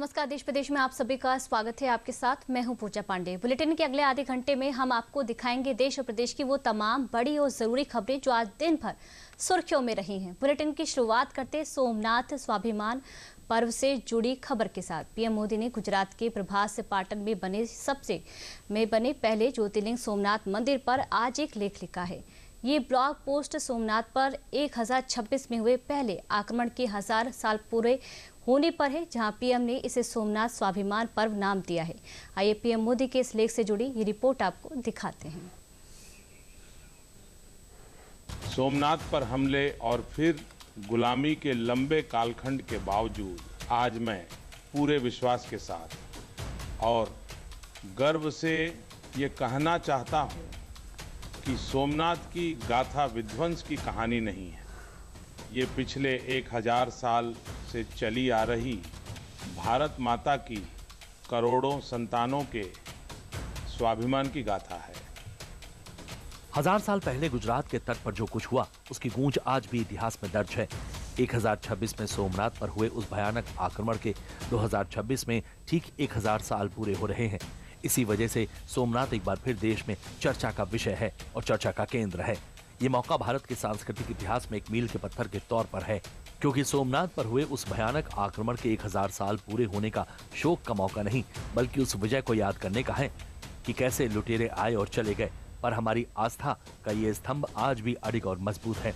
नमस्कार, देश प्रदेश में आप सभी का स्वागत है। आपके साथ मैं हूं पूजा पांडे। बुलेटिन के अगले आधे घंटे में हम आपको दिखाएंगे देश और प्रदेश की वो तमाम बड़ी और जरूरी खबरें जो आज दिन भर सुर्खियों में रही हैं। बुलेटिन की शुरुआत करते सोमनाथ स्वाभिमान पर्व से जुड़ी खबर के साथ। पीएम मोदी ने गुजरात के प्रभास पाटन में बने पहले ज्योतिर्लिंग सोमनाथ मंदिर पर आज एक लेख लिखा है। ये ब्लॉग पोस्ट सोमनाथ पर 1026 में हुए पहले आक्रमण के 1000 साल पूरे होने पर है, जहां पीएम ने इसे सोमनाथ स्वाभिमान पर्व नाम दिया है। आइए पीएम मोदी के इस लेख से जुड़ी ये रिपोर्ट आपको दिखाते हैं। सोमनाथ पर हमले और फिर गुलामी के लंबे कालखंड के बावजूद आज मैं पूरे विश्वास के साथ और गर्व से ये कहना चाहता हूँ कि सोमनाथ की गाथा विध्वंस की कहानी नहीं है। ये पिछले 1000 साल से चली आ रही भारत माता की करोड़ों संतानों के स्वाभिमान की गाथा है। 1000 साल पहले गुजरात के तट पर जो कुछ हुआ उसकी गूंज आज भी इतिहास में दर्ज है। 1026 में सोमनाथ पर हुए उस भयानक आक्रमण के 2026 में ठीक 1000 साल पूरे हो रहे हैं। इसी वजह से सोमनाथ एक बार फिर देश में चर्चा का विषय है और चर्चा का केंद्र है। ये मौका भारत के सांस्कृतिक इतिहास में एक मील के पत्थर के तौर पर है, क्योंकि सोमनाथ पर हुए उस भयानक आक्रमण के 1000 साल पूरे होने का शोक का मौका नहीं, बल्कि उस विजय को याद करने का है कि कैसे लुटेरे आए और चले गए, पर हमारी आस्था का ये स्तंभ आज भी अडिग और मजबूत है।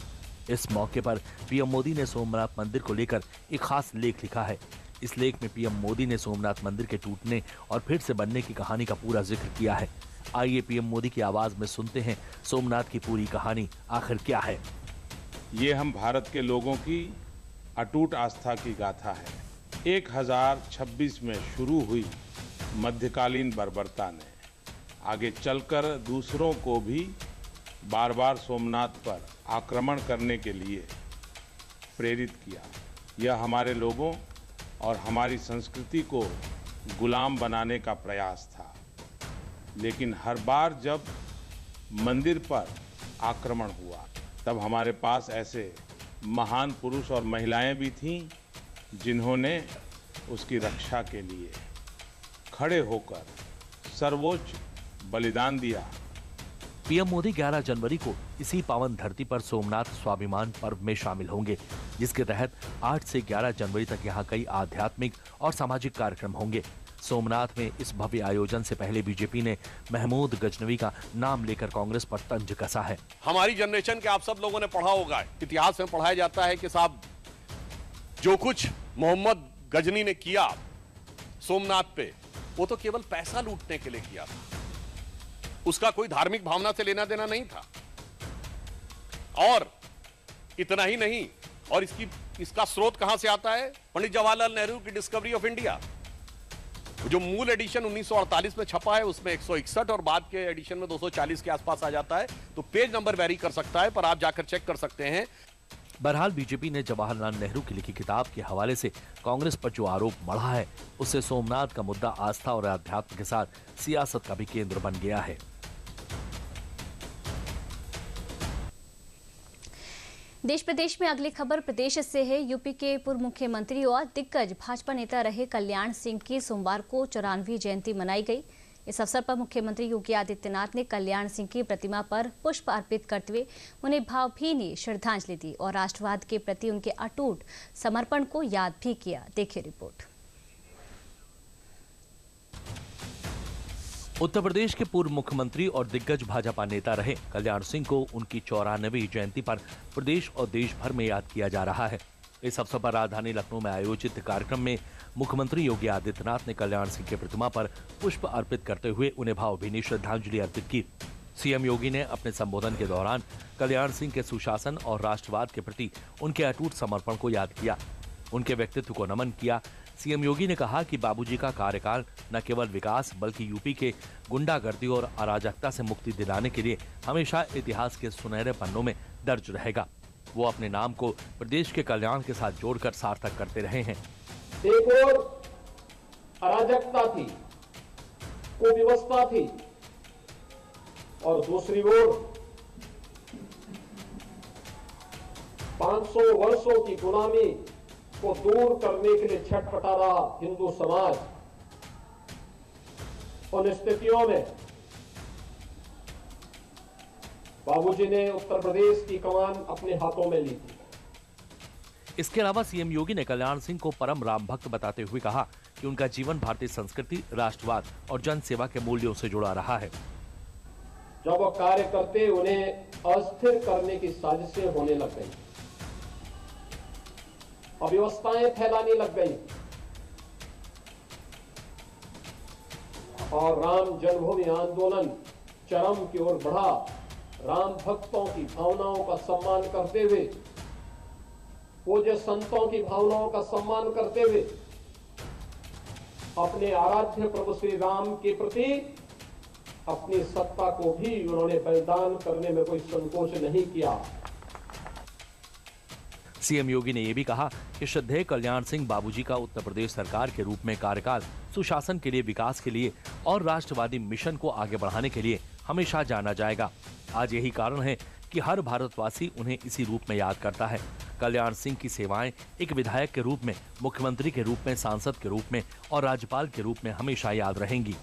इस मौके पर पीएम मोदी ने सोमनाथ मंदिर को लेकर एक खास लेख लिखा है। इस लेख में पीएम मोदी ने सोमनाथ मंदिर के टूटने और फिर से बनने की कहानी का पूरा जिक्र किया है। आइए पीएम मोदी की आवाज में सुनते हैं सोमनाथ की पूरी कहानी आखिर क्या है। ये हम भारत के लोगों की अटूट आस्था की गाथा है। 1026 में शुरू हुई मध्यकालीन बर्बरता ने आगे चलकर दूसरों को भी बार बार सोमनाथ पर आक्रमण करने के लिए प्रेरित किया। यह हमारे लोगों और हमारी संस्कृति को गुलाम बनाने का प्रयास था। लेकिन हर बार जब मंदिर पर आक्रमण हुआ तब हमारे पास ऐसे महान पुरुष और महिलाएं भी थीं जिन्होंने उसकी रक्षा के लिए खड़े होकर सर्वोच्च बलिदान दिया। पीएम मोदी 11 जनवरी को इसी पावन धरती पर सोमनाथ स्वाभिमान पर्व में शामिल होंगे, जिसके तहत 8 से 11 जनवरी तक यहाँ कई आध्यात्मिक और सामाजिक कार्यक्रम होंगे। सोमनाथ में इस भव्य आयोजन से पहले बीजेपी ने महमूद गजनवी का नाम लेकर कांग्रेस पर तंज कसा है। हमारी जनरेशन के आप सब लोगों ने पढ़ा होगा, इतिहास में पढ़ाया जाता है कि साहब जो कुछ मोहम्मद गजनी ने किया सोमनाथ पे, वो तो केवल पैसा लूटने के लिए किया था, उसका कोई धार्मिक भावना से लेना देना नहीं था। और इतना ही नहीं, और इसका स्रोत कहां से आता है? पंडित जवाहरलाल नेहरू की डिस्कवरी ऑफ इंडिया। जो मूल एडिशन 1948 में छपा है उसमें 161 और बाद के एडिशन में 240 के आसपास आ जाता है, तो पेज नंबर वेरी कर सकता है, पर आप जाकर चेक कर सकते हैं। बहरहाल बीजेपी ने जवाहरलाल नेहरू की लिखी किताब के हवाले से कांग्रेस पर जो आरोप मढ़ा है, उससे सोमनाथ का मुद्दा आस्था और अध्यात्म के साथ सियासत का भी केंद्र बन गया है। देश प्रदेश में अगली खबर प्रदेश से है। यूपी के पूर्व मुख्यमंत्री और दिग्गज भाजपा नेता रहे कल्याण सिंह की सोमवार को 94वीं जयंती मनाई गई। इस अवसर पर मुख्यमंत्री योगी आदित्यनाथ ने कल्याण सिंह की प्रतिमा पर पुष्प अर्पित करते हुए उन्हें भावभीनी श्रद्धांजलि दी और राष्ट्रवाद के प्रति उनके अटूट समर्पण को याद भी किया। देखिए रिपोर्ट। उत्तर प्रदेश के पूर्व मुख्यमंत्री और दिग्गज भाजपा नेता रहे कल्याण सिंह को उनकी 94वीं जयंती पर प्रदेश और देश भर में याद किया जा रहा है। इस अवसर पर राजधानी लखनऊ में आयोजित कार्यक्रम में मुख्यमंत्री योगी आदित्यनाथ ने कल्याण सिंह की प्रतिमा पर पुष्प अर्पित करते हुए उन्हें भावभीनी श्रद्धांजलि अर्पित की। सीएम योगी ने अपने संबोधन के दौरान कल्याण सिंह के सुशासन और राष्ट्रवाद के प्रति उनके अटूट समर्पण को याद किया, उनके व्यक्तित्व को नमन किया। सीएम योगी ने कहा कि बाबूजी का कार्यकाल न केवल विकास बल्कि यूपी के गुंडागर्दी और अराजकता से मुक्ति दिलाने के लिए हमेशा इतिहास के सुनहरे पन्नों में दर्ज रहेगा। वो अपने नाम को प्रदेश के कल्याण के साथ जोड़कर सार्थक करते रहे हैं। एक और अराजकता थी, कुव्यवस्था थी, और दूसरी ओर 500 वर्षों की गुलामी को दूर करने के लिए छटपटा रहा हिंदू समाज उन स्थितियों में बाबूजी ने उत्तर प्रदेश की कमान अपने हाथों में ली थी। इसके अलावा सीएम योगी ने कल्याण सिंह को परम राम भक्त बताते हुए कहा कि उनका जीवन भारतीय संस्कृति, राष्ट्रवाद और जन सेवा के मूल्यों से जुड़ा रहा है। जब वो कार्य करते उन्हें अस्थिर करने की साजिशें होने लग गई, अव्यवस्थाएं फैलाने लग गई और राम जन्मभूमि आंदोलन चरम की ओर बढ़ा। राम भक्तों की भावनाओं का सम्मान करते हुए, पूज्य संतों की भावनाओं का सम्मान करते हुए अपने आराध्य प्रभु श्री राम के प्रति अपनी सत्ता को भी उन्होंने बलिदान करने में कोई संकोच नहीं किया। सीएम योगी ने यह भी कहा कि श्रद्धेय कल्याण सिंह बाबूजी का उत्तर प्रदेश सरकार के रूप में कार्यकाल सुशासन के लिए, विकास के लिए और राष्ट्रवादी मिशन को आगे बढ़ाने के लिए हमेशा जाना जाएगा। आज यही कारण है कि हर भारतवासी उन्हें इसी रूप में याद करता है। कल्याण सिंह की सेवाएं एक विधायक के रूप में, मुख्यमंत्री के रूप में, सांसद के रूप में और राज्यपाल के रूप में हमेशा याद रहेंगी।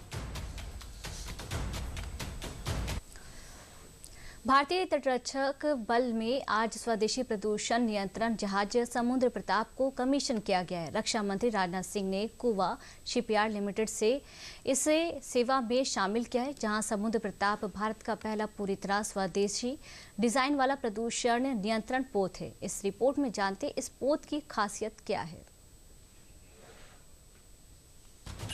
भारतीय तटरक्षक बल में आज स्वदेशी प्रदूषण नियंत्रण जहाज समुद्र प्रताप को कमीशन किया गया है। रक्षा मंत्री राजनाथ सिंह ने गोवा शिपयार्ड लिमिटेड से इसे सेवा में शामिल किया है, जहां समुद्र प्रताप भारत का पहला पूरी तरह स्वदेशी डिजाइन वाला प्रदूषण नियंत्रण पोत है। इस रिपोर्ट में जानते इस पोत की खासियत क्या है।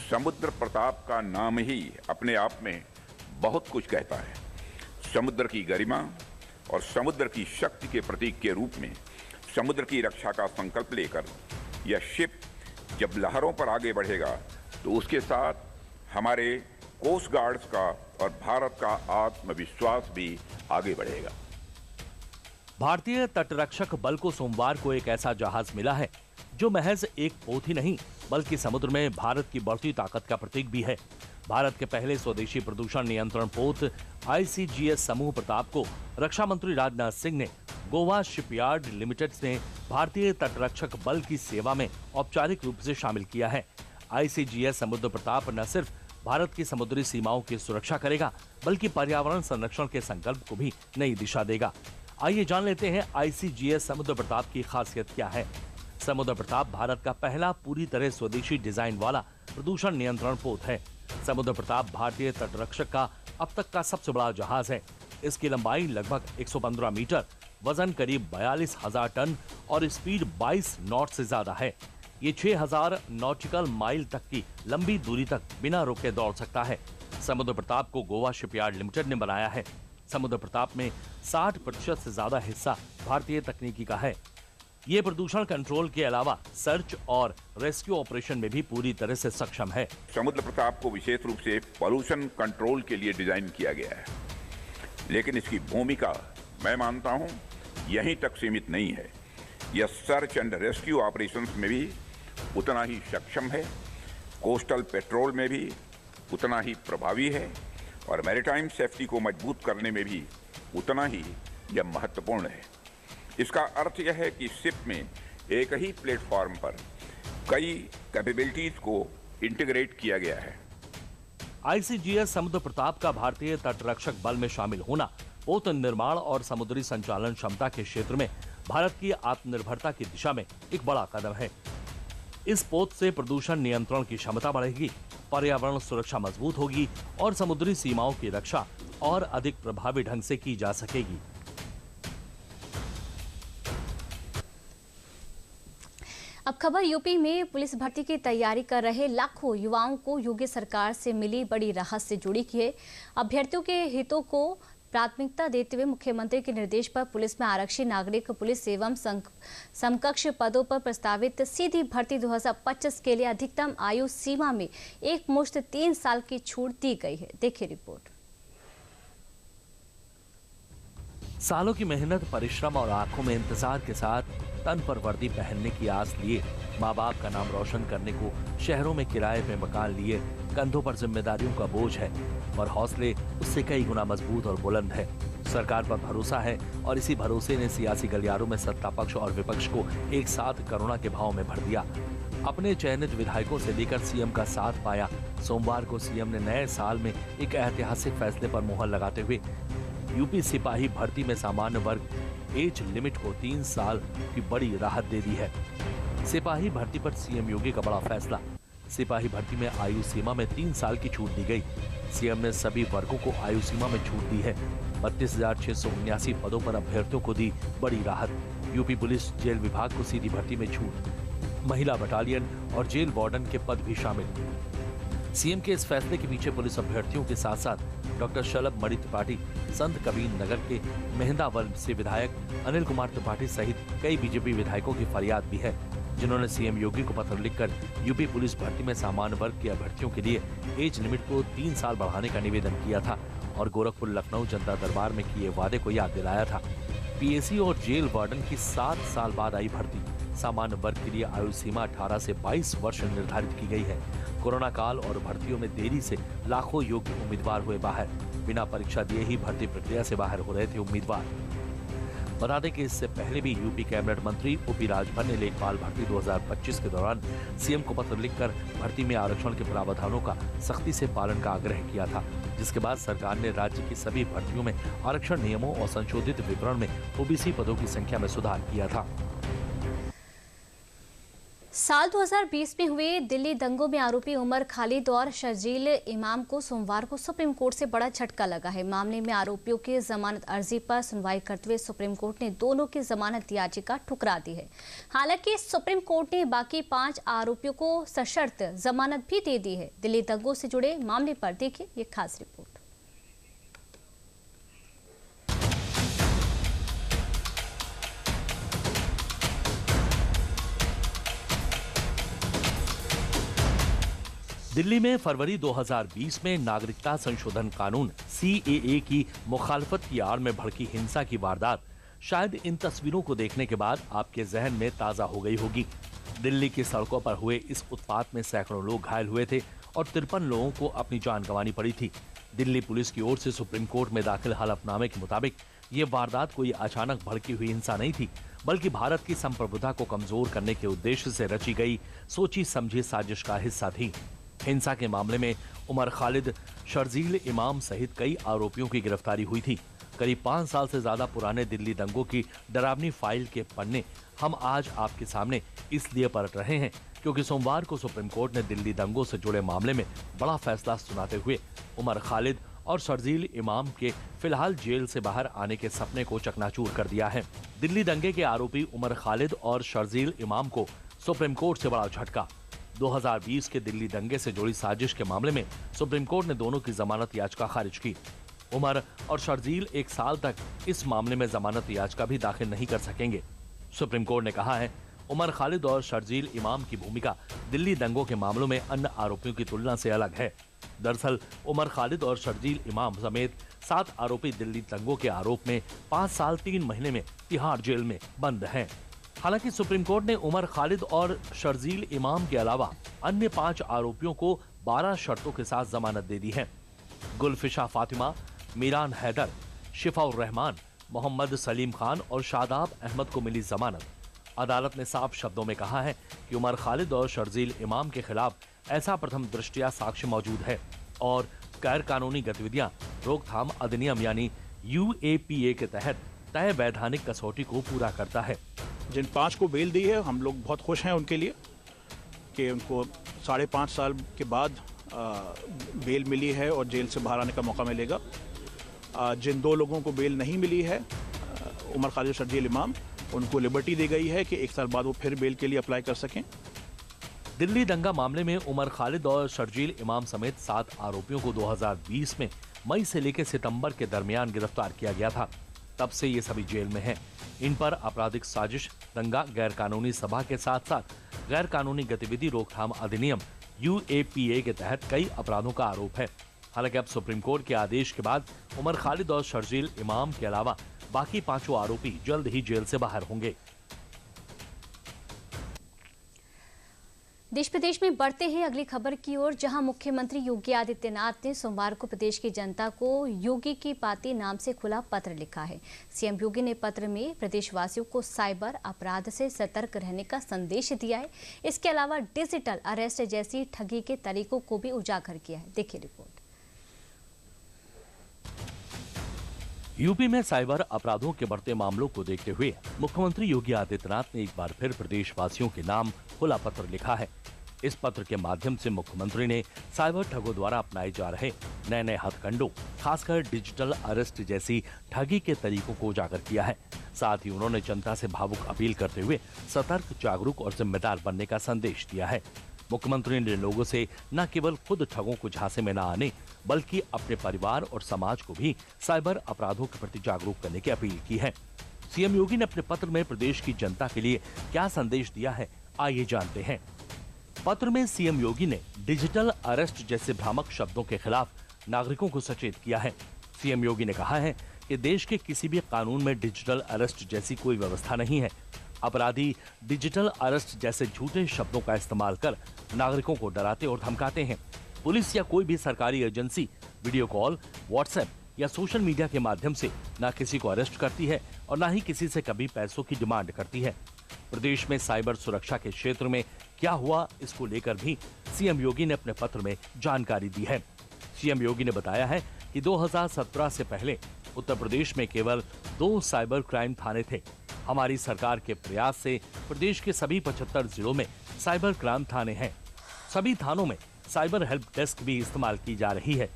समुद्र प्रताप का नाम ही अपने आप में बहुत कुछ कहता है। समुद्र की गरिमा और समुद्र की शक्ति के प्रतीक के रूप में समुद्र की रक्षा का संकल्प लेकर यह शिप जब लहरों पर आगे बढ़ेगा तो उसके साथ हमारे कोस्ट गार्ड्स का और भारत का आत्मविश्वास भी आगे बढ़ेगा। भारतीय तटरक्षक बल को सोमवार को एक ऐसा जहाज मिला है जो महज एक पोत ही नहीं बल्कि समुद्र में भारत की बढ़ती ताकत का प्रतीक भी है। भारत के पहले स्वदेशी प्रदूषण नियंत्रण पोत ICGS समूह प्रताप को रक्षा मंत्री राजनाथ सिंह ने गोवा शिपयार्ड लिमिटेड से भारतीय तटरक्षक बल की सेवा में औपचारिक रूप से शामिल किया है। ICGS समुद्र प्रताप न सिर्फ भारत की समुद्री सीमाओं की सुरक्षा करेगा बल्कि पर्यावरण संरक्षण के संकल्प को भी नई दिशा देगा। आइए जान लेते हैं ICGS समुद्र प्रताप की खासियत क्या है। समुद्र प्रताप भारत का पहला पूरी तरह स्वदेशी डिजाइन वाला प्रदूषण नियंत्रण पोत है। समुद्र प्रताप भारतीय तटरक्षक का अब तक का सबसे बड़ा जहाज है। इसकी लंबाई लगभग 115 मीटर, वजन करीब 42,000 टन और स्पीड 22 नॉट से ज्यादा है। ये 6,000 नॉटिकल माइल तक की लंबी दूरी तक बिना रुके दौड़ सकता है। समुद्र प्रताप को गोवा शिपयार्ड लिमिटेड ने बनाया है। समुद्र प्रताप में 60% से ज्यादा हिस्सा भारतीय तकनीकी का है। ये प्रदूषण कंट्रोल के अलावा सर्च और रेस्क्यू ऑपरेशन में भी पूरी तरह से सक्षम है। समुद्र प्रताप को विशेष रूप से पॉल्यूशन कंट्रोल के लिए डिजाइन किया गया है, लेकिन इसकी भूमिका मैं मानता हूं यहीं तक सीमित नहीं है। यह सर्च एंड रेस्क्यू ऑपरेशंस में भी उतना ही सक्षम है, कोस्टल पेट्रोल में भी उतना ही प्रभावी है और मैरीटाइम सेफ्टी को मजबूत करने में भी उतना ही यह महत्वपूर्ण है। इसका अर्थ यह है कि शिप में एक ही प्लेटफॉर्म पर कई कैपेबिलिटीज को इंटीग्रेट किया गया है। ICGS समुद्र प्रताप का भारतीय तटरक्षक बल में शामिल होना पोत निर्माण और समुद्री संचालन क्षमता के क्षेत्र में भारत की आत्मनिर्भरता की दिशा में एक बड़ा कदम है। इस पोत से प्रदूषण नियंत्रण की क्षमता बढ़ेगी, पर्यावरण सुरक्षा मजबूत होगी और समुद्री सीमाओं की रक्षा और अधिक प्रभावी ढंग से की जा सकेगी। अब खबर यूपी में पुलिस भर्ती की तैयारी कर रहे लाखों युवाओं को योगी सरकार से मिली बड़ी राहत से जुड़ी की है। अभ्यर्थियों के हितों को प्राथमिकता देते हुए मुख्यमंत्री के निर्देश पर पुलिस में आरक्षी, नागरिक पुलिस एवं समकक्ष पदों पर प्रस्तावित सीधी भर्ती 2025 के लिए अधिकतम आयु सीमा में एक मुश्त 3 साल की छूट दी गई है। देखिए रिपोर्ट। सालों की मेहनत, परिश्रम और आंखों में इंतजार के साथ तन पर वर्दी पहनने की आस लिए माँ बाप का नाम रोशन करने को शहरों में किराए पे मकान लिए कंधों पर जिम्मेदारियों का बोझ है और हौसले उससे कई गुना मजबूत और बुलंद है। सरकार पर भरोसा है और इसी भरोसे ने सियासी गलियारों में सत्ता पक्ष और विपक्ष को एक साथ करुणा के भाव में भर दिया। अपने चयनित विधायकों से लेकर सीएम का साथ पाया। सोमवार को सीएम ने नए साल में एक ऐतिहासिक फैसले पर मुहर लगाते हुए यूपी सिपाही भर्ती में सामान्य वर्ग एज लिमिट को 3 साल की बड़ी राहत दे दी है। सिपाही भर्ती पर सीएम योगी का बड़ा फैसला। सिपाही भर्ती में आयु सीमा में 3 साल की छूट दी गई। सीएम ने सभी वर्गों को आयु सीमा में छूट दी है। 32,679 पदों पर अभ्यर्थियों को दी बड़ी राहत। यूपी पुलिस जेल विभाग को सीधी भर्ती में छूट। महिला बटालियन और जेल वार्डन के पद भी शामिल। सीएम के इस फैसले के पीछे पुलिस अभ्यर्थियों के साथ साथ डॉक्टर शलभ मणि त्रिपाठी, संत कबीर नगर के मेहंदावल से विधायक अनिल कुमार त्रिपाठी सहित कई बीजेपी विधायकों की फरियाद भी है, जिन्होंने सीएम योगी को पत्र लिखकर यूपी पुलिस भर्ती में सामान्य वर्ग के अभ्यर्थियों के लिए एज लिमिट को 3 साल बढ़ाने का निवेदन किया था और गोरखपुर लखनऊ जनता दरबार में किए वादे को याद दिलाया था। पीएसी और जेल वार्डन की 7 साल बाद आई भर्ती। सामान्य वर्ग के लिए आयु सीमा 18 से 22 वर्ष निर्धारित की गई है। कोरोना काल और भर्तियों में देरी से लाखों योग्य उम्मीदवार हुए बाहर। बिना परीक्षा दिए ही भर्ती प्रक्रिया से बाहर हो रहे थे उम्मीदवार। बता दें कि इससे पहले भी यूपी कैबिनेट मंत्री ओपी राजभर ने लेखपाल भर्ती 2025 के दौरान सीएम को पत्र लिखकर भर्ती में आरक्षण के प्रावधानों का सख्ती से पालन का आग्रह किया था, जिसके बाद सरकार ने राज्य की सभी भर्तियों में आरक्षण नियमों और संशोधित विवरण में ओबीसी पदों की संख्या में सुधार किया था। साल 2020 में हुए दिल्ली दंगों में आरोपी उमर खालिद और शर्जील इमाम को सोमवार को सुप्रीम कोर्ट से बड़ा झटका लगा है। मामले में आरोपियों की जमानत अर्जी पर सुनवाई करते हुए सुप्रीम कोर्ट ने दोनों की जमानत याचिका ठुकरा दी है। हालांकि सुप्रीम कोर्ट ने बाकी 5 आरोपियों को सशर्त जमानत भी दे दी है। दिल्ली दंगों से जुड़े मामले पर देखिए ये खास रिपोर्ट। दिल्ली में फरवरी 2020 में नागरिकता संशोधन कानून CAA की मुखालफत की आड़ में भड़की हिंसा की वारदात शायद इन तस्वीरों को देखने के बाद आपके जहन में ताजा हो गई होगी। दिल्ली की सड़कों पर हुए इस उत्पात में सैकड़ों लोग घायल हुए थे और 53 लोगों को अपनी जान गंवानी पड़ी थी। दिल्ली पुलिस की ओर से सुप्रीम कोर्ट में दाखिल हलफनामे के मुताबिक ये वारदात कोई अचानक भड़की हुई हिंसा नहीं थी, बल्कि भारत की संप्रभुता को कमजोर करने के उद्देश्य से रची गई सोची समझी साजिश का हिस्सा थी। हिंसा के मामले में उमर खालिद, शर्जील इमाम सहित कई आरोपियों की गिरफ्तारी हुई थी। करीब 5 साल से ज्यादा पुराने दिल्ली दंगों की डरावनी फाइल के पन्ने हम आज आपके सामने इसलिए पलट रहे हैं क्योंकि सोमवार को सुप्रीम कोर्ट ने दिल्ली दंगों से जुड़े मामले में बड़ा फैसला सुनाते हुए उमर खालिद और शर्जील इमाम के फिलहाल जेल से बाहर आने के सपने को चकनाचूर कर दिया है। दिल्ली दंगे के आरोपी उमर खालिद और शर्जील इमाम को सुप्रीम कोर्ट से बड़ा झटका। 2020 के दिल्ली दंगे से जुड़ी साजिश के मामले में सुप्रीम कोर्ट ने दोनों की जमानत याचिका खारिज की। उमर और शर्जील 1 साल तक इस मामले में जमानत याचिका भी दाखिल नहीं कर सकेंगे। सुप्रीम कोर्ट ने कहा है, उमर खालिद और शर्जील इमाम की भूमिका दिल्ली दंगों के मामलों में अन्य आरोपियों की तुलना से अलग है। दरअसल उमर खालिद और शर्जील इमाम समेत 7 आरोपी दिल्ली दंगों के आरोप में 5 साल 3 महीने में तिहाड़ जेल में बंद हैं। हालांकि सुप्रीम कोर्ट ने उमर खालिद और शर्जील इमाम के अलावा अन्य 5 आरोपियों को 12 शर्तों के साथ जमानत दे दी है। गुलफिशा फातिमा, मीरान हैदर, शिफाउर रहमान, मोहम्मद सलीम खान और शादाब अहमद को मिली जमानत। अदालत ने साफ शब्दों में कहा है कि उमर खालिद और शर्जील इमाम के खिलाफ ऐसा प्रथम दृष्टया साक्ष्य मौजूद है और गैर कानूनी गतिविधियां रोकथाम अधिनियम यानी UAPA के तहत तय वैधानिक कसौटी को पूरा करता है। जिन 5 को बेल दी है, हम लोग बहुत खुश हैं उनके लिए कि उनको 5.5 साल के बाद बेल मिली है और जेल से बाहर आने का मौका मिलेगा। जिन 2 लोगों को बेल नहीं मिली है, उमर खालिद और शर्जील इमाम, उनको लिबर्टी दी गई है कि 1 साल बाद वो फिर बेल के लिए अप्लाई कर सकें। दिल्ली दंगा मामले में उमर खालिद और शर्जील इमाम समेत 7 आरोपियों को 2020 में मई से लेकर सितंबर के दरमियान गिरफ्तार किया गया था। तब से ये सभी जेल में हैं। इन पर आपराधिक साजिश, दंगा, गैर कानूनी सभा के साथ साथ गैर कानूनी गतिविधि रोकथाम अधिनियम UAPA के तहत कई अपराधों का आरोप है। हालांकि अब सुप्रीम कोर्ट के आदेश के बाद उमर खालिद और शर्जील इमाम के अलावा बाकी 5 आरोपी जल्द ही जेल से बाहर होंगे। देश प्रदेश में बढ़ते हैं अगली खबर की ओर, जहां मुख्यमंत्री योगी आदित्यनाथ ने सोमवार को प्रदेश की जनता को योगी की पाती नाम से खुला पत्र लिखा है। सीएम योगी ने पत्र में प्रदेशवासियों को साइबर अपराध से सतर्क रहने का संदेश दिया है। इसके अलावा डिजिटल अरेस्ट जैसी ठगी के तरीकों को भी उजागर किया है। देखिए रिपोर्ट। यूपी में साइबर अपराधों के बढ़ते मामलों को देखते हुए मुख्यमंत्री योगी आदित्यनाथ ने एक बार फिर प्रदेशवासियों के नाम खुला पत्र लिखा है। इस पत्र के माध्यम से मुख्यमंत्री ने साइबर ठगों द्वारा अपनाए जा रहे नए नए हथकंडों, खासकर डिजिटल अरेस्ट जैसी ठगी के तरीकों को उजागर किया है। साथ ही उन्होंने जनता से भावुक अपील करते हुए सतर्क, जागरूक और जिम्मेदार बनने का संदेश दिया है। मुख्यमंत्री ने लोगों से न केवल खुद ठगों को झांसे में न आने, बल्कि अपने परिवार और समाज को भी साइबर अपराधों के प्रति जागरूक करने की अपील की है। सीएम योगी ने अपने पत्र में प्रदेश की जनता के लिए क्या संदेश दिया है, आइए जानते हैं। पत्र में सीएम योगी ने डिजिटल अरेस्ट जैसे भ्रामक शब्दों के खिलाफ नागरिकों को सचेत किया है। सीएम योगी ने कहा है कि देश के किसी भी कानून में डिजिटल अरेस्ट जैसी कोई व्यवस्था नहीं है। अपराधी डिजिटल अरेस्ट जैसे झूठे शब्दों का इस्तेमाल कर नागरिकों को डराते और धमकाते हैं। पुलिस या कोई भी सरकारी एजेंसी वीडियो कॉल, व्हाट्सएप या सोशल मीडिया के माध्यम से न किसी को अरेस्ट करती है और न ही किसी से कभी पैसों की डिमांड करती है। प्रदेश में साइबर सुरक्षा के क्षेत्र में क्या हुआ, इसको लेकर भी सीएम योगी ने अपने पत्र में जानकारी दी है। सीएम योगी ने बताया है कि 2017 से पहले उत्तर प्रदेश में केवल 2 साइबर क्राइम थाने थे। हमारी सरकार के प्रयास से प्रदेश के सभी 75 जिलों में साइबर क्राइम थाने हैं। सभी थानों में साइबर हेल्प डेस्क भी इस्तेमाल की जा रही है।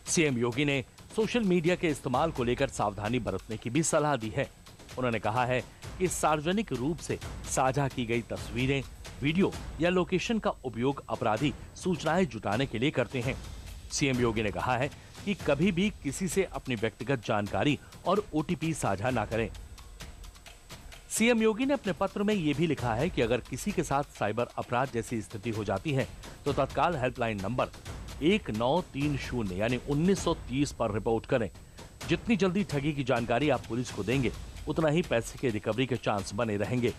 सीएम योगी ने सोशल मीडिया के इस्तेमाल को लेकर सावधानी बरतने की भी सलाह दी है। उन्होंने कहा है कि सार्वजनिक रूप से साझा की गई तस्वीरें, वीडियो या लोकेशन का उपयोग अपराधी सूचनाएं जुटाने के लिए करते हैं। सीएम योगी ने कहा है कि कभी भी किसी से अपनी व्यक्तिगत जानकारी और ओटीपी साझा न करें। सीएम योगी ने अपने पत्र में ये भी लिखा है कि अगर किसी के साथ साइबर अपराध जैसी स्थिति हो जाती है तो तत्काल हेल्पलाइन नंबर 1930 यानी 1930 पर रिपोर्ट करें। जितनी जल्दी ठगी की जानकारी आप पुलिस को देंगे, उतना ही पैसे के रिकवरी के चांस बने रहेंगे।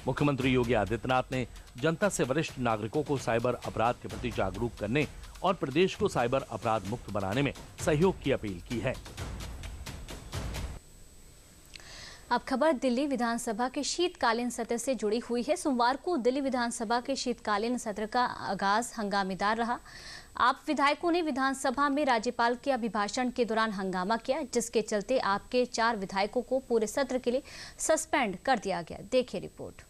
मुख्यमंत्री योगी आदित्यनाथ ने जनता से वरिष्ठ नागरिकों को साइबर अपराध के प्रति जागरूक करने और प्रदेश को साइबर अपराध मुक्त बनाने में सहयोग की अपील की है। अब खबर दिल्ली विधानसभा के शीतकालीन सत्र से जुड़ी हुई है। सोमवार को दिल्ली विधानसभा के शीतकालीन सत्र का आगाज हंगामेदार रहा। आप विधायकों ने विधानसभा में राज्यपाल के अभिभाषण के दौरान हंगामा किया, जिसके चलते आपके 4 विधायकों को पूरे सत्र के लिए सस्पेंड कर दिया गया। देखिए रिपोर्ट।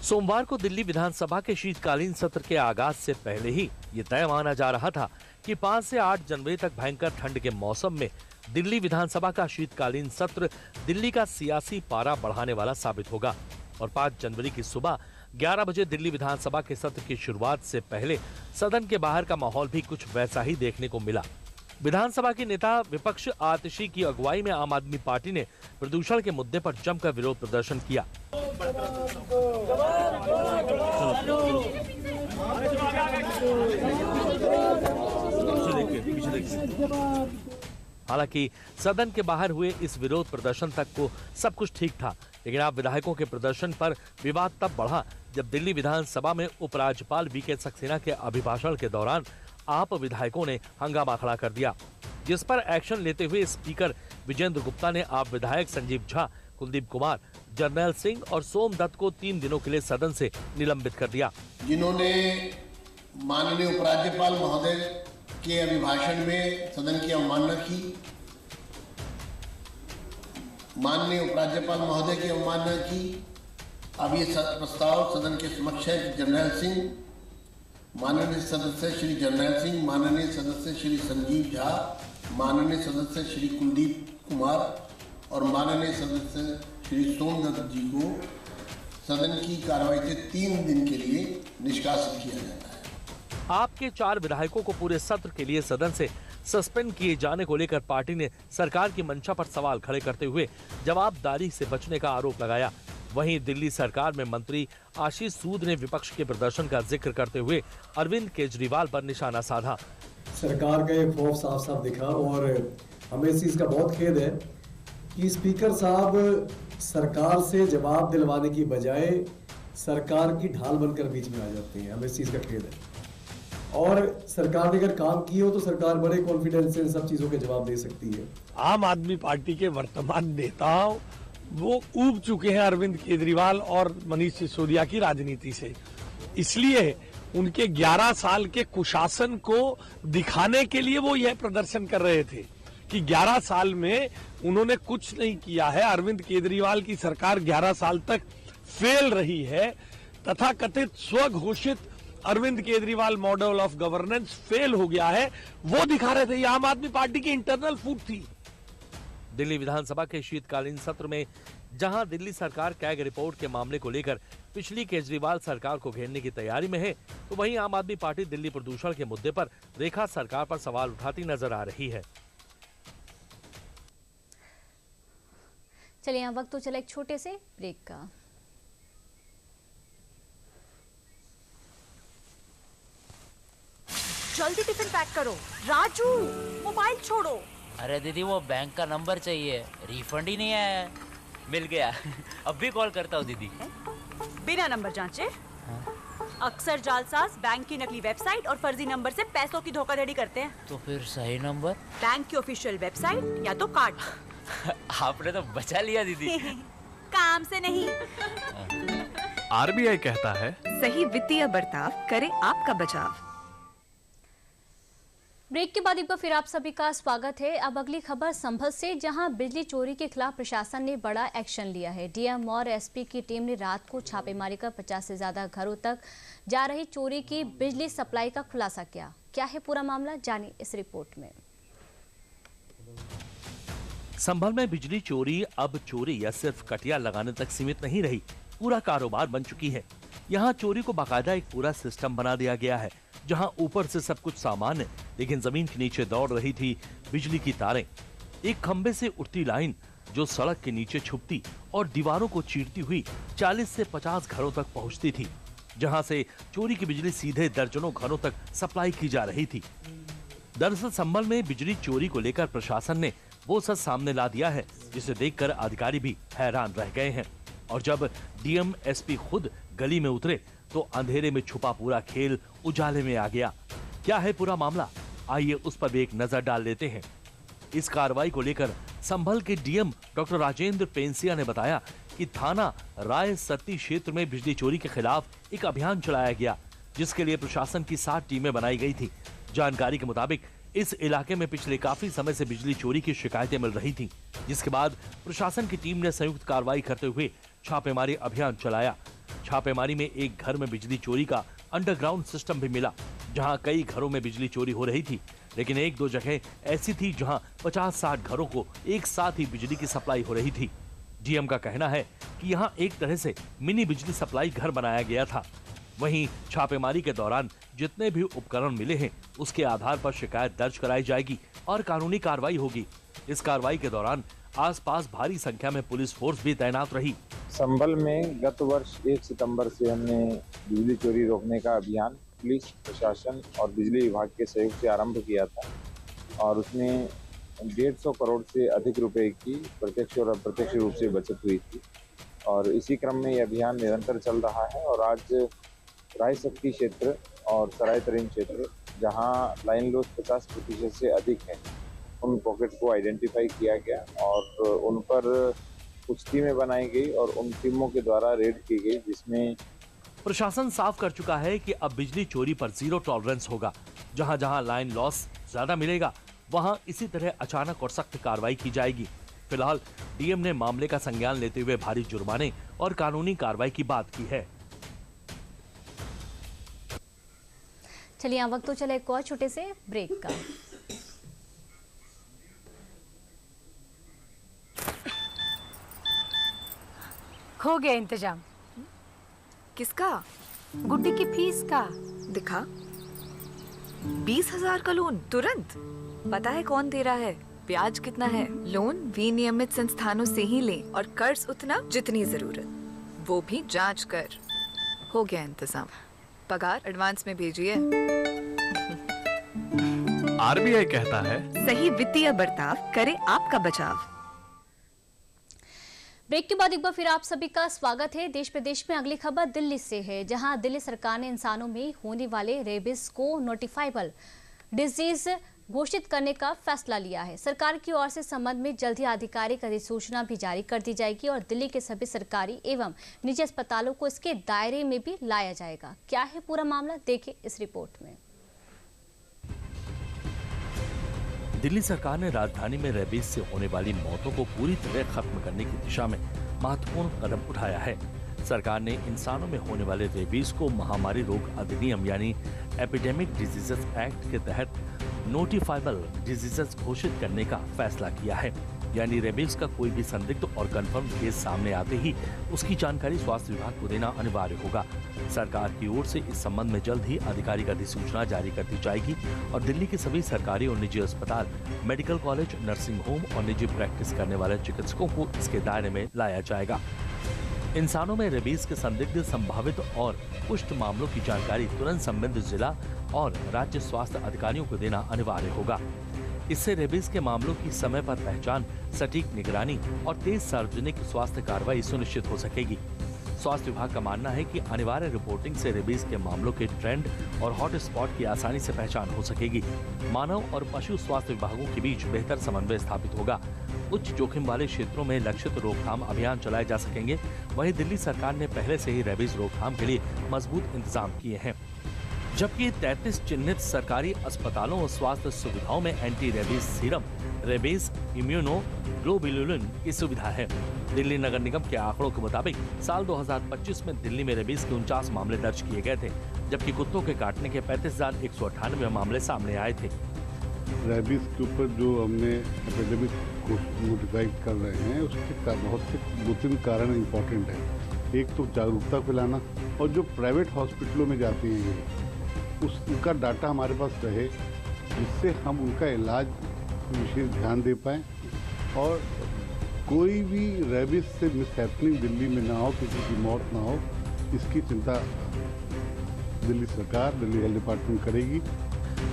सोमवार को दिल्ली विधानसभा के शीतकालीन सत्र के आगाज से पहले ही ये तय माना जा रहा था कि 5 से 8 जनवरी तक भयंकर ठंड के मौसम में दिल्ली विधानसभा का शीतकालीन सत्र दिल्ली का सियासी पारा बढ़ाने वाला साबित होगा और 5 जनवरी की सुबह 11 बजे दिल्ली विधानसभा के सत्र की शुरुआत से पहले सदन के बाहर का माहौल भी कुछ वैसा ही देखने को मिला। विधानसभा के नेता विपक्ष आतिशी की अगुवाई में आम आदमी पार्टी ने प्रदूषण के मुद्दे पर जमकर विरोध प्रदर्शन किया। हालांकि सदन के बाहर हुए इस विरोध प्रदर्शन तक को सब कुछ ठीक था, लेकिन आप विधायकों के प्रदर्शन पर विवाद तब बढ़ा जब दिल्ली विधानसभा में उपराज्यपाल वीके सक्सेना के अभिभाषण के दौरान आप विधायकों ने हंगामा खड़ा कर दिया, जिस पर एक्शन लेते हुए स्पीकर विजेंद्र गुप्ता ने आप विधायक संजीव झा, कुलदीप कुमार, जर्नैल सिंह और सोमदत्त को 3 दिनों के लिए सदन से निलंबित कर दिया। जिन्होंने माननीय उपराज्यपाल महोदय के अभिभाषण में सदन की अवमानना की, माननीय उपराज्यपाल महोदय की अवमानना की। अब ये प्रस्ताव सदन के समक्ष है कि जर्नैल सिंह, माननीय सदस्य श्री जर्नैल सिंह, माननीय सदस्य श्री संजीव झा, माननीय सदस्य श्री कुलदीप कुमार और माननीय सदस्य श्री सोमदत्त जी को सदन की कार्रवाई से 3 दिन के लिए निष्कासित किया जाता है। आपके 4 विधायकों को पूरे सत्र के लिए सदन से सस्पेंड किए जाने को लेकर पार्टी ने सरकार की मंशा पर सवाल खड़े करते हुए जवाबदारी से बचने का आरोप लगाया। वहीं दिल्ली सरकार में मंत्री आशीष सूद ने विपक्ष के प्रदर्शन का जिक्र करते हुए अरविंद केजरीवाल पर निशाना साधा। सरकार का एक खौफ साफ साफ दिखा और हमें इस चीज का बहुत खेद है कि स्पीकर साहब सरकार से जवाब दिलवाने की बजाय सरकार की ढाल बनकर बीच में आ जाते हैं। हमें इस चीज़ का खेद है। और सरकार ने अगर काम किए हो तो सरकार बड़े कॉन्फिडेंस से इन सब चीज़ों के जवाब दे सकती है। आम आदमी पार्टी के वर्तमान नेताओं वो ऊब चुके हैं अरविंद केजरीवाल और मनीष सिसोदिया की राजनीति से, इसलिए उनके 11 साल के कुशासन को दिखाने के लिए वो यह प्रदर्शन कर रहे थे कि 11 साल में उन्होंने कुछ नहीं किया है। अरविंद केजरीवाल की सरकार 11 साल तक फेल रही है। तथाकथित स्वघोषित Arvind Kejriwal model of governance fail हो गया है, वो दिखा रहे थे। ये आम आदमी पार्टी की इंटरनल फूट थी। दिल्ली विधानसभा के शीतकालीन सत्र में जहां दिल्ली सरकार कैग रिपोर्ट के मामले को लेकर पिछली केजरीवाल सरकार को घेरने की तैयारी में है, तो वहीं आम आदमी पार्टी दिल्ली प्रदूषण के मुद्दे पर रेखा सरकार पर सवाल उठाती नजर आ रही है। चलिए, यहाँ वक्त तो चला एक छोटे से ब्रेक का। जल्दी टिफिन पैक करो। राजू, मोबाइल छोड़ो। अरे दीदी, वो बैंक का नंबर चाहिए, रिफंड ही नहीं आया है। मिल गया। अब भी कॉल करता हूँ दीदी। बिना नंबर जांचे? अक्सर जालसाज बैंक की नकली वेबसाइट और फर्जी नंबर से पैसों की धोखाधड़ी करते हैं। तो फिर सही नंबर? बैंक की ऑफिशियल वेबसाइट या तो कार्ड। आपने तो बचा लिया दीदी। काम से नहीं। आरबीआई कहता है, सही वित्तीय बर्ताव करे आपका बचाव। ब्रेक के बाद एक बार फिर आप सभी का स्वागत है। अब अगली खबर संभल से, जहां बिजली चोरी के खिलाफ प्रशासन ने बड़ा एक्शन लिया है। डीएम और एसपी की टीम ने रात को छापेमारी कर 50 से ज्यादा घरों तक जा रही चोरी की बिजली सप्लाई का खुलासा किया। क्या है पूरा मामला, जानिए इस रिपोर्ट में। संभल में बिजली चोरी अब चोरी या सिर्फ कटिया लगाने तक सीमित नहीं रही, पूरा कारोबार बन चुकी है। यहाँ चोरी को बाकायदा एक पूरा सिस्टम बना दिया गया है, जहाँ ऊपर से सब कुछ सामान्य, लेकिन जमीन के नीचे दौड़ रही थी बिजली की तारें। एक खंबे से उठती लाइन जो सड़क के नीचे छुपती और दीवारों को चीरती हुई 40 से 50 घरों तक पहुँचती थी, जहाँ से चोरी की बिजली सीधे दर्जनों घरों तक सप्लाई की जा रही थी। दरअसल संभल में बिजली चोरी को लेकर प्रशासन ने वो सच सामने ला दिया है, जिसे देखकर अधिकारी भी हैरान रह गए हैं। और जब डीएम एसपी खुद गली में उतरे तो अंधेरे में छुपा पूरा खेल उजाले में आ गया। क्या है पूरा मामला, आइए उस पर भी एक नजर डाल लेते हैं। इस कार्रवाई को लेकर संभल के डीएम डॉक्टर राजेंद्र पेंसिया ने बताया कि थाना राय सत्ती क्षेत्र में बिजली चोरी के खिलाफ एक अभियान चलाया गया, जिसके लिए प्रशासन की 7 टीमें बनाई गई थी। जानकारी के मुताबिक इस इलाके में पिछले काफी समय से बिजली चोरी की शिकायतें मिल रही थीं, जिसके बाद प्रशासन की टीम ने संयुक्त कार्रवाई करते हुए छापेमारी अभियान चलाया। छापेमारी में एक घर में बिजली चोरी का अंडरग्राउंड सिस्टम भी मिला, जहां कई घरों में बिजली चोरी हो रही थी, लेकिन 1-2 जगह ऐसी थी जहां 50-60 घरों को एक साथ ही बिजली की सप्लाई हो रही थी। डीएम का कहना है कि यहां एक तरह से मिनी बिजली सप्लाई घर बनाया गया था। वहीं छापेमारी के दौरान जितने भी उपकरण मिले हैं, उसके आधार पर शिकायत दर्ज कराई जाएगी और कानूनी कार्रवाई होगी। इस कार्रवाई के दौरान आसपास भारी संख्या में पुलिस फोर्स भी तैनात रही। संभल में गत वर्ष 1 सितंबर से हमने बिजली चोरी रोकने का अभियान पुलिस प्रशासन और बिजली विभाग के सहयोग से आरंभ किया था, और उसमें 150 करोड़ से अधिक रुपए की प्रत्यक्ष और अप्रत्यक्ष रूप से बचत हुई थी। और इसी क्रम में यह अभियान निरंतर चल रहा है। और आज राय सत्ती क्षेत्र और सराय तरीन क्षेत्र, जहां लाइन लॉस 50% से अधिक है, उन पॉकेट को आइडेंटिफाई किया गया और उन पर कुछ टीमें बनाई गई और उन टीमों के द्वारा रेड की गई, जिसमें प्रशासन साफ कर चुका है कि अब बिजली चोरी पर 0 टॉलरेंस होगा। जहां जहां लाइन लॉस ज्यादा मिलेगा, वहां इसी तरह अचानक और सख्त कार्रवाई की जाएगी। फिलहाल डीएम ने मामले का संज्ञान लेते हुए भारी जुर्माने और कानूनी कार्रवाई की बात की है। चलिए, यहाँ वक्त तो चला एक और छोटे से ब्रेक का। हो गया इंतजाम। किसका? गुड्डी की फीस का। दिखा। 20,000 का लोन तुरंत। पता है कौन दे रहा है, ब्याज कितना है? लोन विनियमित संस्थानों से ही लें और कर्ज उतना जितनी जरूरत, वो भी जांच कर। हो गया इंतजाम। पगार एडवांस में भेजिए। आरबीआई कहता है, सही वित्तीय बर्ताव करे आपका बचाव। ब्रेक के बाद एक बार फिर आप सभी का स्वागत है। देश प्रदेश में अगली खबर दिल्ली से है, जहां दिल्ली सरकार ने इंसानों में होने वाले रेबीज को नोटिफाइबल डिजीज घोषित करने का फैसला लिया है। सरकार की ओर से संबंध में जल्द ही आधिकारिक अधिसूचना भी जारी कर दी जाएगी और दिल्ली के सभी सरकारी एवं निजी अस्पतालों को इसके दायरे में भी लाया जाएगा। क्या है पूरा मामला, देखिए इस रिपोर्ट में। दिल्ली सरकार ने राजधानी में रेबीज से होने वाली मौतों को पूरी तरह खत्म करने की दिशा में महत्वपूर्ण कदम उठाया है। सरकार ने इंसानों में होने वाले रेबीज को महामारी रोग अधिनियम यानी एपिडेमिक डिजीजेस एक्ट के तहत नोटिफाइबल डिजीजेस घोषित करने का फैसला किया है। यानी रेबीज का कोई भी संदिग्ध और कंफर्म केस सामने आते ही उसकी जानकारी स्वास्थ्य विभाग को देना अनिवार्य होगा। सरकार की ओर से इस संबंध में जल्द ही आधिकारिक अधिसूचना जारी कर दी जाएगी और दिल्ली के सभी सरकारी और निजी अस्पताल, मेडिकल कॉलेज, नर्सिंग होम और निजी प्रैक्टिस करने वाले चिकित्सकों को इसके दायरे में लाया जाएगा। इंसानों में रेबीज के संदिग्ध, संभावित और पुष्ट मामलों की जानकारी तुरंत संबंधित जिला और राज्य स्वास्थ्य अधिकारियों को देना अनिवार्य होगा। इससे रेबीज के मामलों की समय पर पहचान, सटीक निगरानी और तेज सार्वजनिक स्वास्थ्य कार्रवाई सुनिश्चित हो सकेगी। स्वास्थ्य विभाग का मानना है कि अनिवार्य रिपोर्टिंग से रेबीज के मामलों के ट्रेंड और हॉट स्पॉट की आसानी से पहचान हो सकेगी। मानव और पशु स्वास्थ्य विभागों के बीच बेहतर समन्वय स्थापित होगा। उच्च जोखिम वाले क्षेत्रों में लक्षित रोकथाम अभियान चलाए जा सकेंगे। वहीं दिल्ली सरकार ने पहले से ही रेबीज रोकथाम के लिए मजबूत इंतजाम किए हैं, जबकि 33 चिन्हित सरकारी अस्पतालों और स्वास्थ्य सुविधाओं में anti rabies serum, rabies immunoglobulin की सुविधा है। दिल्ली नगर निगम के आंकड़ों के मुताबिक साल 2025 में दिल्ली में रेबीज के 49 मामले दर्ज किए गए थे, जबकि कुत्तों के काटने के 35,198 मामले सामने आए थे। रेबीज के ऊपर जो हमने एपिडेमिक को नोटिफाई कर रहे हैं, उसके बहुत से 2-3 कारण इम्पोर्टेंट है। एक तो जागरूकता फैलाना, और जो प्राइवेट हॉस्पिटलों में जाते हैं उनका डाटा हमारे पास रहे, जिससे हम उनका इलाज विशेष ध्यान दे पाएँ और कोई भी रेबीज से मिसहैपनिंग दिल्ली में ना हो, किसी की मौत ना हो, इसकी चिंता दिल्ली सरकार, दिल्ली हेल्थ डिपार्टमेंट करेगी।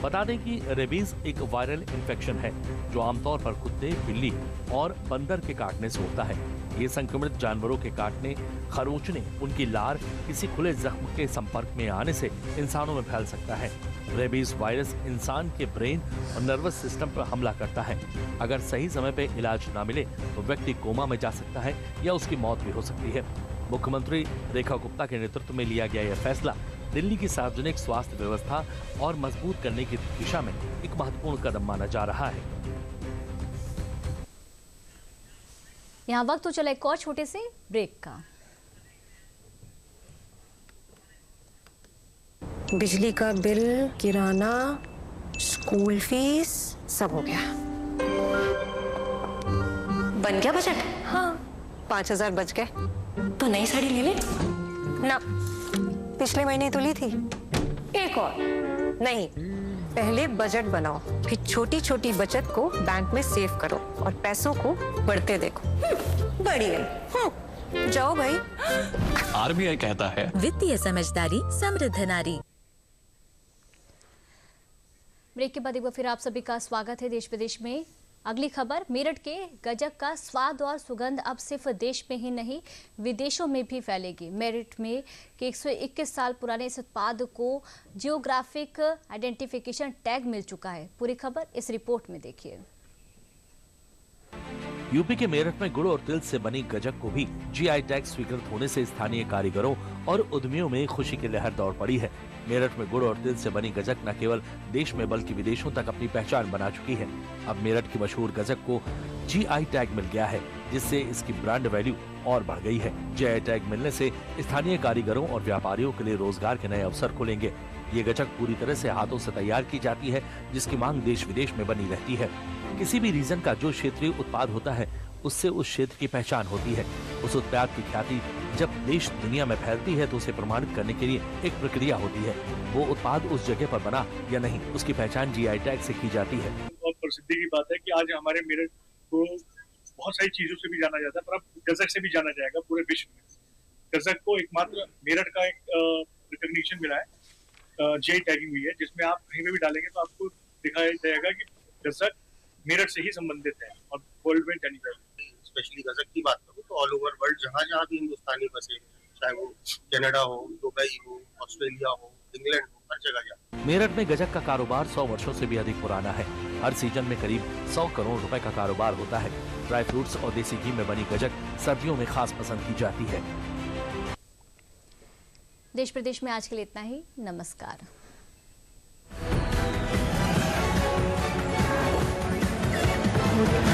बता दें कि रेबीज एक वायरल इन्फेक्शन है जो आमतौर पर कुत्ते, बिल्ली और बंदर के काटने से होता है। ये संक्रमित जानवरों के काटने, खरोंचने, उनकी लार किसी खुले जख्म के संपर्क में आने से इंसानों में फैल सकता है। रेबीज वायरस इंसान के ब्रेन और नर्वस सिस्टम पर हमला करता है। अगर सही समय पे इलाज न मिले तो व्यक्ति कोमा में जा सकता है या उसकी मौत भी हो सकती है। मुख्यमंत्री रेखा गुप्ता के नेतृत्व में लिया गया यह फैसला दिल्ली की सार्वजनिक स्वास्थ्य व्यवस्था और मजबूत करने की दिशा में एक महत्वपूर्ण कदम माना जा रहा है। यहाँ वक्त तो चला एक और छोटे से ब्रेक का। बिजली का बिल, किराना, स्कूल फीस सब हो गया। बन गया बजट? हाँ, 5,000 बच गए। तो नई साड़ी ले ले ना, पिछले महीने तो ली थी। एक और नहीं, पहले बजट बनाओ, फिर छोटी छोटी बचत को बैंक में सेव करो और पैसों को बढ़ते देखो। बढ़िया। जाओ भाई। आरबीआई कहता है, वित्तीय समझदारी समृद्ध नारी। ब्रेक के बाद एक बार फिर आप सभी का स्वागत है। देश प्रदेश में अगली खबर, मेरठ के गजक का स्वाद और सुगंध अब सिर्फ देश में ही नहीं विदेशों में भी फैलेगी। मेरठ में के 121 साल पुराने इस उत्पाद को जियोग्राफिक आइडेंटिफिकेशन टैग मिल चुका है। पूरी खबर इस रिपोर्ट में देखिए। यूपी के मेरठ में गुड़ और तिल से बनी गजक को भी जीआई टैग स्वीकृत होने से स्थानीय कारीगरों और उद्यमियों में खुशी की लहर दौड़ पड़ी है। मेरठ में गुड़ और तिल से बनी गजक न केवल देश में बल्कि विदेशों तक अपनी पहचान बना चुकी है। अब मेरठ की मशहूर गजक को जीआई टैग मिल गया है, जिससे इसकी ब्रांड वैल्यू और बढ़ गई है। जीआई टैग मिलने से स्थानीय कारीगरों और व्यापारियों के लिए रोजगार के नए अवसर खुलेंगे। ये गजक पूरी तरह से हाथों से तैयार की जाती है, जिसकी मांग देश विदेश में बनी रहती है। किसी भी रीजन का जो क्षेत्रीय उत्पाद होता है, उससे उस क्षेत्र की पहचान होती है। उस उत्पाद की ख्याति जब देश दुनिया में फैलती है तो उसे प्रमाणित करने के लिए एक प्रक्रिया होती है। वो उत्पाद उस जगह पर बना या नहीं, उसकी पहचान जीआई टैग से की जाती है। बहुत प्रसिद्धि की बात है कि आज हमारे मेरठ को बहुत सारी चीजों से भी जाना जाता है, पर अब गजक से भी जाना जाएगा पूरे विश्व में। गजक को एकमात्र मेरठ का एक रिकॉग्निशन मिला है, जीआई टैगिंग हुई है, जिसमें आप कहीं पे भी डालेंगे तो आपको दिखाया जाएगा कि गजक मेरठ से ही संबंधित है और वर्ल्ड में जानी जाएगी। स्पेशली गजक की बात करूँ तो ऑल ओवर वर्ल्ड जहाँ जहाँ भी हिंदुस्तानी बसे, चाहे वो कनाडा हो, दुबई हो, ऑस्ट्रेलिया हो, इंग्लैंड हो, हर जगह जाते। मेरठ में गजक का कारोबार 100 वर्षों से भी अधिक पुराना है। हर सीजन में करीब 100 करोड़ रुपए का कारोबार होता है। ड्राई फ्रूट्स और देसी घी में बनी गजक सर्दियों में खास पसंद की जाती है। देश प्रदेश में आज के लिए इतना ही। नमस्कार। Thank you.